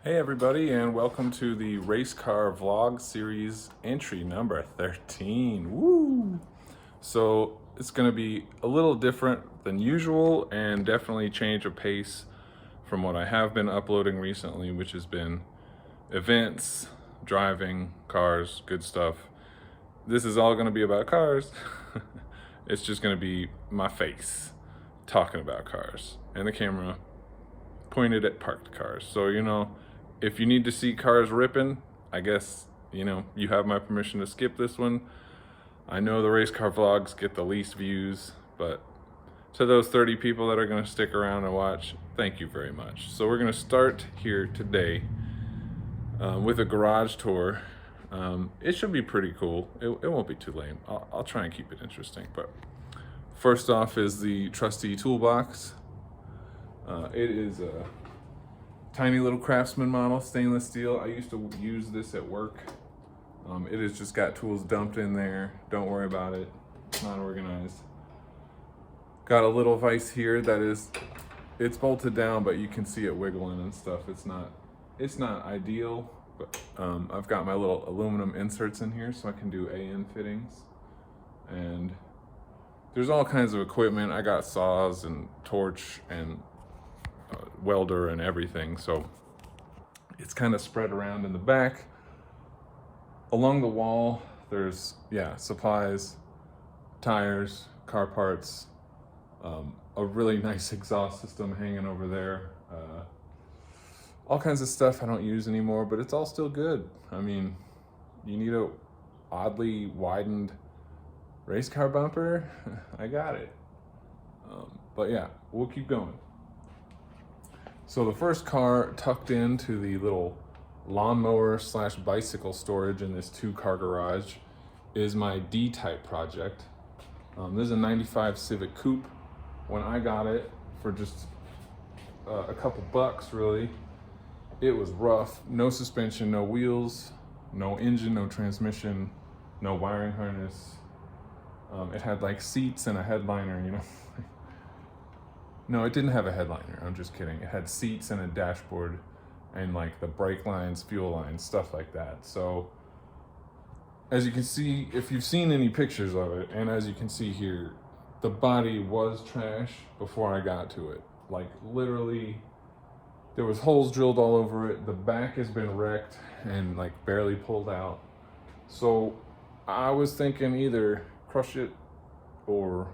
Hey everybody, and welcome to the race car vlog series entry number 13. Woo! So it's going to be a little different than usual and definitely change of pace from what I have been uploading recently, which has been events, driving, cars, good stuff. This is all going to be about cars. It's just going to be my face talking about cars and the camera pointed at parked cars. So, if you need to see cars ripping, I guess, you have my permission to skip this one. I know the race car vlogs get the least views, but to those 30 people that are going to stick around and watch, thank you very much. So we're going to start here today with a garage tour. It should be pretty cool. It won't be too lame. I'll try and keep it interesting. But first off is the trusty toolbox. It is a tiny little Craftsman model, stainless steel. I used to use this at work. It has just got tools dumped in there. Don't worry about it. It's not organized. Got a little vise here it's bolted down, but you can see it wiggling and stuff. It's not ideal, but I've got my little aluminum inserts in here so I can do AN fittings. And there's all kinds of equipment. I got saws and torch and welder and everything, so it's kind of spread around in the back. Along the wall there's supplies, tires, car parts, a really nice exhaust system hanging over there, all kinds of stuff I don't use anymore, but it's all still good. I mean, you need a oddly widened race car bumper, I got it. But yeah, we'll keep going. So the first car tucked into the little lawnmower / bicycle storage in this 2-car garage is my D-type project. This is a 95 Civic Coupe. When I got it for just a couple bucks, really, it was rough. No suspension, no wheels, no engine, no transmission, no wiring harness. It had like seats and a headliner, No, it didn't have a headliner. I'm just kidding. It had seats and a dashboard and like the brake lines, fuel lines, stuff like that. So as you can see, if you've seen any pictures of it, and as you can see here, the body was trash before I got to it. Like literally, there was holes drilled all over it. The back has been wrecked and like barely pulled out. So I was thinking either crush it or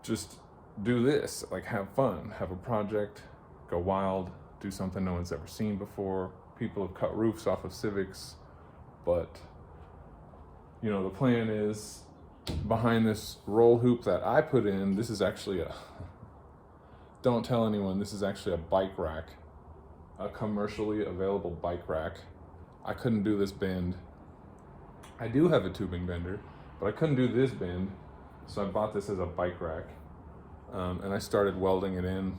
just do this, like have fun, have a project, go wild, do something no one's ever seen before. People have cut roofs off of Civics, but the plan is behind this roll hoop that I put in, this is actually don't tell anyone, this is actually a bike rack, a commercially available bike rack. I couldn't do this bend. I do have a tubing bender, but I couldn't do this bend, so I bought this as a bike rack. And I started welding it in.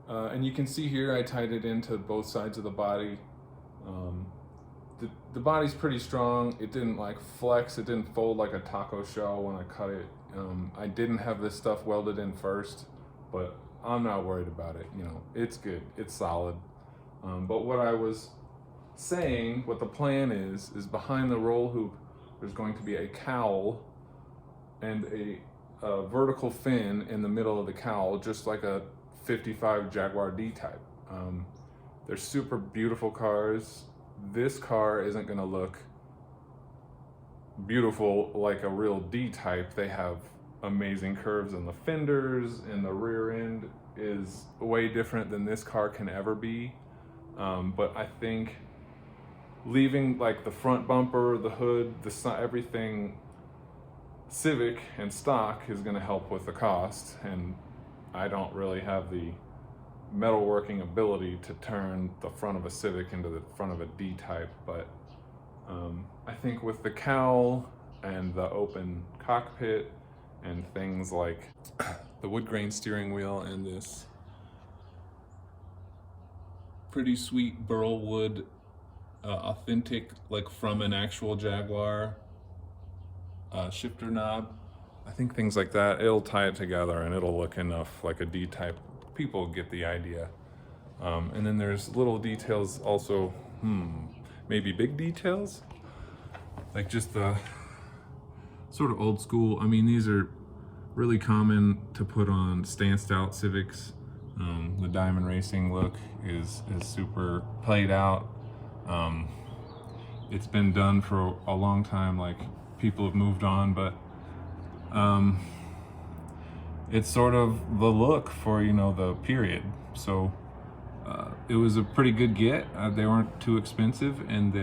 And you can see here I tied it into both sides of the body. The body's pretty strong. It didn't like flex, it didn't fold like a taco shell when I cut it. I didn't have this stuff welded in first, but I'm not worried about it. It's good, it's solid. But what I was saying, what the plan is behind the roll hoop, there's going to be a cowl and a vertical fin in the middle of the cowl, just like a 55 Jaguar D-type. They're super beautiful cars. This car isn't gonna look beautiful like a real D-type. They have amazing curves in the fenders, and the rear end is way different than this car can ever be. But I think leaving like the front bumper, the hood, the side, everything Civic and stock is going to help with the cost, and I don't really have the metalworking ability to turn the front of a Civic into the front of a D-type, but I think with the cowl and the open cockpit and things like the wood grain steering wheel and this pretty sweet burl wood, authentic, like from an actual Jaguar shifter knob, I think things like that, it'll tie it together and it'll look enough like a D-type. People get the idea. And then there's little details also, maybe big details, like just the sort of old school. I mean, these are really common to put on stanced out Civics. The diamond racing look is super played out. It's been done for a long time, like people have moved on, but it's sort of the look for, you know, the period. So it was a pretty good get. They weren't too expensive, and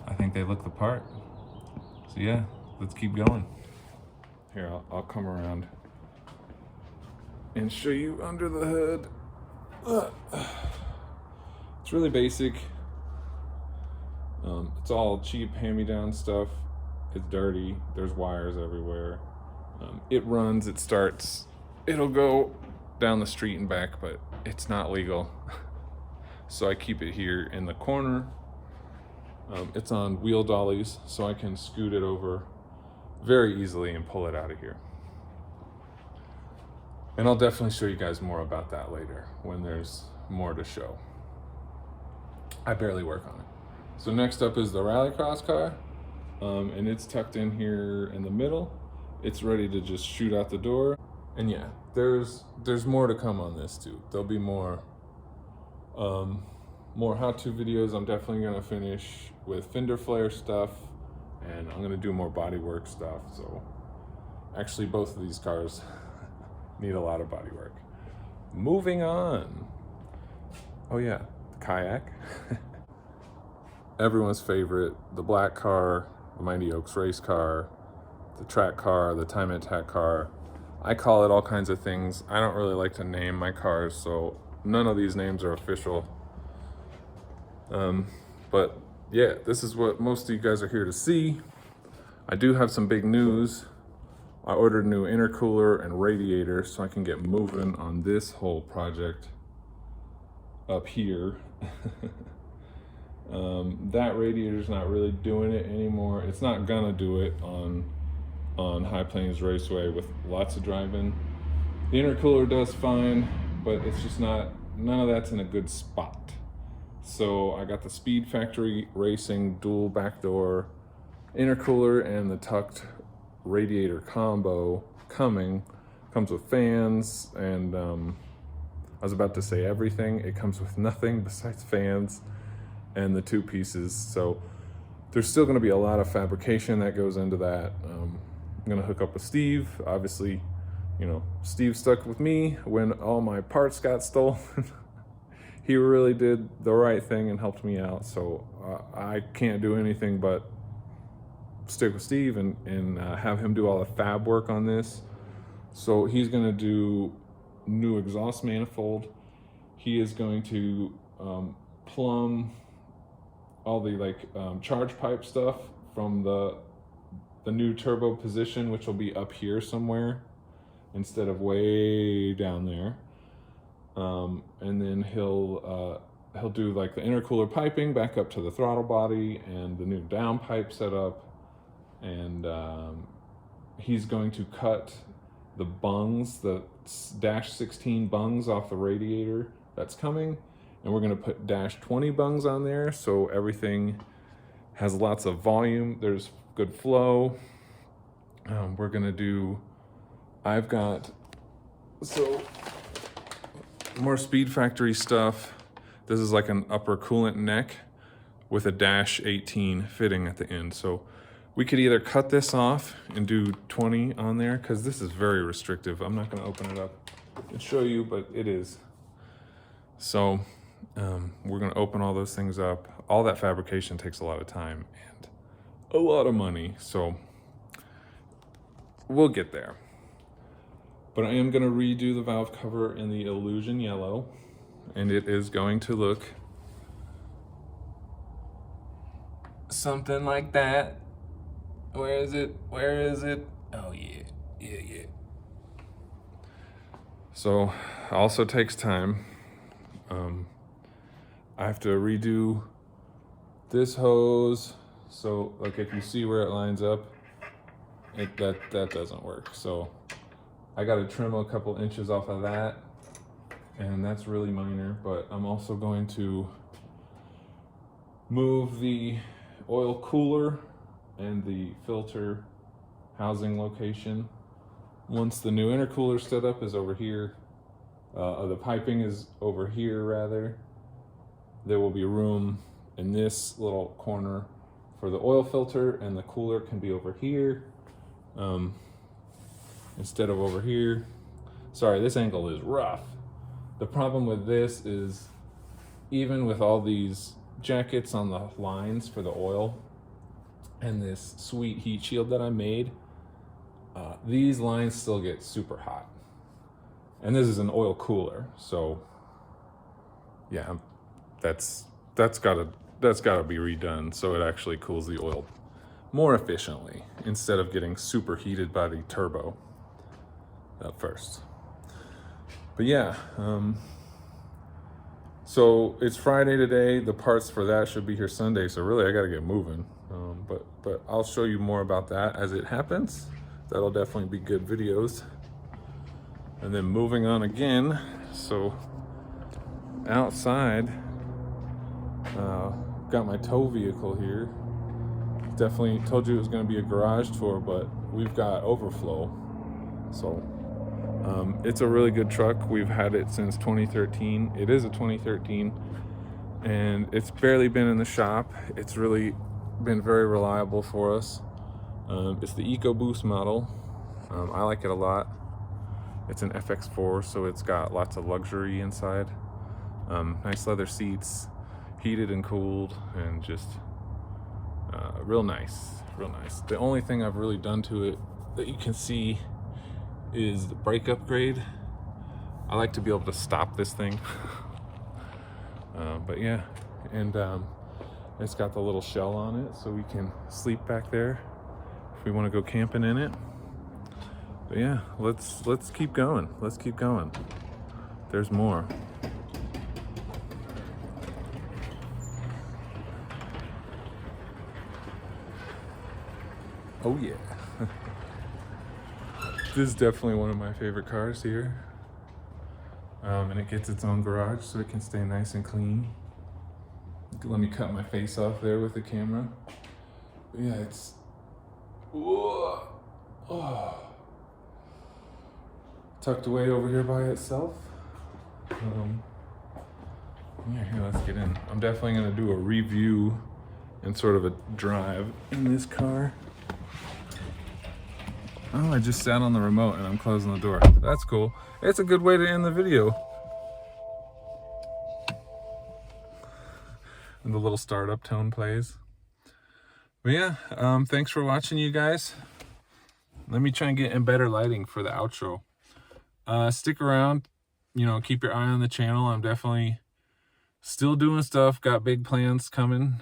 I think they look the part. So yeah, let's keep going. Here, I'll come around and show you under the hood. It's really basic. It's all cheap hand-me-down stuff. It's dirty. There's wires everywhere. It runs, it starts, it'll go down the street and back, but it's not legal. So I keep it here in the corner. It's on wheel dollies, so I can scoot it over very easily and pull it out of here. And I'll definitely show you guys more about that later when there's more to show. I barely work on it. So next up is the rallycross car, and it's tucked in here in the middle. It's ready to just shoot out the door. And yeah, there's more to come on this too. There'll be more how-to videos. I'm definitely gonna finish with fender flare stuff, and I'm gonna do more bodywork stuff. So actually both of these cars need a lot of bodywork. Moving on. Oh yeah, the kayak. Everyone's favorite, the black car, the Mighty Oaks race car, the track car, the time attack car. I call it all kinds of things. I don't really like to name my cars, so none of these names are official. But yeah, this is what most of you guys are here to see. I do have some big news. I ordered a new intercooler and radiator so I can get moving on this whole project up here. That radiator's not really doing it anymore. It's not gonna do it on High Plains Raceway with lots of driving. The intercooler does fine, but it's just none of that's in a good spot. So I got the Speed Factory Racing dual backdoor intercooler and the tucked radiator combo comes with fans, and I was about to say everything. It comes with nothing besides fans and the two pieces. So there's still going to be a lot of fabrication that goes into that. I'm going to hook up with Steve. Obviously, you know, Steve stuck with me when all my parts got stolen. He really did the right thing and helped me out. So I can't do anything but stick with Steve and have him do all the fab work on this. So he's going to do new exhaust manifold. He is going to plumb all the charge pipe stuff from the new turbo position, which will be up here somewhere instead of way down there. And then he'll do like the intercooler piping back up to the throttle body and the new down pipe setup. And he's going to cut the bungs, the dash 16 bungs off the radiator that's coming. And we're going to put dash 20 bungs on there, so everything has lots of volume. There's good flow. We're going to do, I've got, so more Speed Factory stuff. This is like an upper coolant neck with a dash 18 fitting at the end. So we could either cut this off and do 20 on there, because this is very restrictive. I'm not going to open it up and show you, but it is. So we're going to open all those things up. All that fabrication takes a lot of time and a lot of money, so we'll get there. But I am going to redo the valve cover in the Illusion Yellow, and it is going to look something like that. Where is it? Where is it? Oh yeah, yeah. So also takes time. I have to redo this hose. So like if you see where it lines up, that doesn't work. So I got to trim a couple inches off of that. and that's really minor, but I'm also going to move the oil cooler and the filter housing location. Once the new intercooler setup is over here, the piping is over here rather, there will be room in this little corner for the oil filter, and the cooler can be over here instead of over here. Sorry, this angle is rough. The problem with this is, even with all these jackets on the lines for the oil and this sweet heat shield that I made, these lines still get super hot. And this is an oil cooler, so yeah, that's gotta be redone so it actually cools the oil more efficiently instead of getting super heated by the turbo at first. But yeah, so it's Friday today. The parts for that should be here Sunday, so really I gotta get moving. But I'll show you more about that as it happens. That'll definitely be good videos. And then moving on again, so outside, got my tow vehicle here. Definitely told you it was going to be a garage tour, but we've got overflow. So it's a really good truck. We've had it since 2013. It is a 2013, and it's barely been in the shop. It's really been very reliable for us. It's the EcoBoost model. I like it a lot. It's an FX4, so it's got lots of luxury inside. Nice leather seats, heated and cooled, and just real nice, real nice. The only thing I've really done to it that you can see is the brake upgrade. I like to be able to stop this thing. But yeah, and it's got the little shell on it, so we can sleep back there if we want to go camping in it. But yeah, let's keep going. Let's keep going. There's more. Oh yeah. This is definitely one of my favorite cars here. And it gets its own garage so it can stay nice and clean. Let me cut my face off there with the camera. But yeah, it's tucked away over here by itself. Yeah, here, let's get in. I'm definitely gonna do a review and sort of a drive in this car. Oh, I just sat on the remote and I'm closing the door. That's cool. It's a good way to end the video. And the little startup tone plays. But yeah, thanks for watching, you guys. Let me try and get in better lighting for the outro. Stick around, keep your eye on the channel. I'm definitely still doing stuff, got big plans coming.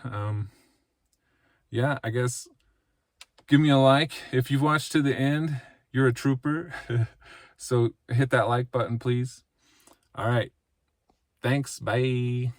Yeah, I guess give me a like. If you've watched to the end, you're a trooper. So hit that like button, please. All right. Thanks. Bye.